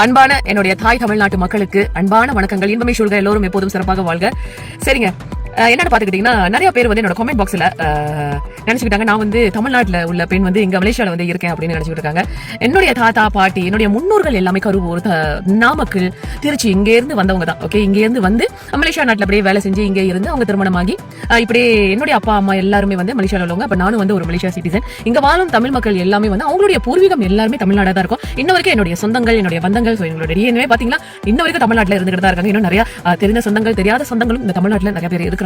அன்பான என்னுடைய தாய் தமிழ்நாட்டு மக்களுக்கு அன்பான வணக்கங்கள். இன்பமே சூழ்க, எல்லோரும் எப்போதும் சிறப்பாக வாழ்க. சரிங்க, என்னன்னு பாத்துக்கிட்டீங்கன்னா நிறைய பேர் வந்து என்னோட கமெண்ட் பாக்ஸ்ல நினைச்சுக்கிட்டாங்க நான் வந்து தமிழ்நாட்டுல உள்ள பெண் வந்து இங்க மலேசியால வந்து இருக்கேன் அப்படின்னு நினைச்சுட்டு இருக்காங்க. என்னுடைய தாத்தா பாட்டி என்னுடைய முன்னோர்கள் எல்லாமே கரூர், நாமக்கல், திருச்சி இங்க இருந்து வந்தவங்க தான். ஓகே, இங்க இருந்து வந்து மலேசியா நாட்டுல அப்படியே வேலை செஞ்சு இங்க இருந்து அவங்க திருமணமாகி இப்படியே என்னுடைய அப்பா அம்மா எல்லாருமே வந்து மலேசியால உள்ளவங்க. அப்ப நானும் வந்து ஒரு மலேசியா சிட்டிசன். இங்க வாழும் தமிழ் மக்கள் எல்லாமே வந்து அவங்களுடைய பூர்வீகம் எல்லாருமே தமிழ்நாடா தான் இருக்கும். இன்ன வரைக்கும் என்னுடைய சொந்தங்கள், என்னுடைய பந்தங்கள், எங்களுடைய டிஎன்ஏ பாத்தீங்கன்னா இன்ன வரைக்கும் தமிழ்நாட்டுல இருந்துகிட்டு தான் இருக்காங்க. இன்னும் நிறைய தெரிந்த சொந்தங்கள், தெரியாத சொந்தங்களும் இந்த தமிழ்நாட்டுல நிறைய பேர் இருக்கிறாங்க.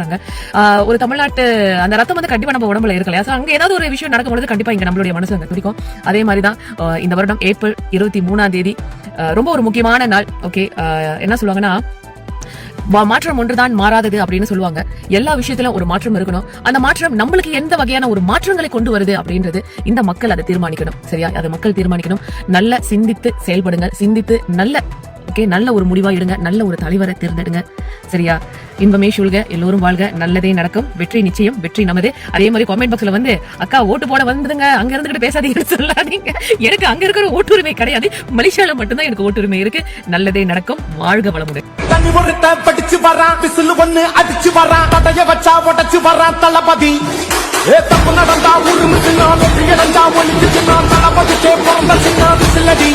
ஒரு தமிழ்நாட்டு அந்த ரத்தம் வந்து கண்டிப்பா நம்ம உடம்புல இருக்கலையா, அங்க ஏதாவது ஒரு விஷயம் நடக்கும்போது கண்டிப்பா இங்க நம்மளுடைய மனசு அங்க துடிக்கும். அதே மாதிரிதான் இந்த வருடம் ஏப்ரல் 23 ரொம்ப ஒரு முக்கியமான நாள். ஓகே, என்ன சொல்லுவாங்கன்னா மாற்றம் ஒன்றுதான் மாறாதது அப்படின்னு சொல்லுவாங்க. எல்லா விஷயத்திலும் ஒரு மாற்றம் இருக்கணும். அந்த மாற்றம் நம்மளுக்கு எந்த வகையான ஒரு மாற்றங்களை கொண்டு வருது அப்படின்றது இந்த மக்கள் அதை தீர்மானிக்கணும். சரியா, அதை மக்கள் தீர்மானிக்கணும். நல்ல சிந்தித்து செயல்படுங்க, சிந்தித்து நல்ல ஒரு முடிவா எடுங்க, நல்ல ஒரு தலைவரை தேர்ந்தெடுங்க. சரியா, இன்பமே சூழ்க, எல்லோரும் வாழ்க, நல்லதே நடக்கும், வெற்றி நிச்சயம், வெற்றி நமது. அதே மாதிரி கமெண்ட் பாக்ஸ்ல வந்து அக்கா ஓட்டு போட வந்துடுங்க, அங்க இருந்துகிட்டு பேசாதீங்கன்னு சொல்லாதீங்க. எனக்கு அங்க இருக்கிற ஓட்டுரிமை கிடையாது, மலேசியால மட்டும்தான் எனக்கு ஓட்டுரிமை இருக்கு. நல்லதே நடக்கும், வாழ்க வளமுடன். தண்ணி ஒருத்த படிச்சு வரான், பிசில் ஒண்ணு அடிச்சு வரான், தடைய வச்சா உடச்சு வரான் தளபதி. தப்பு நடந்தா ஒரு மிஷினா, வெற்றி அடைஞ்சா ஒழிச்சு தளபதிக்கே பிறந்த சின்ன விசிலடி.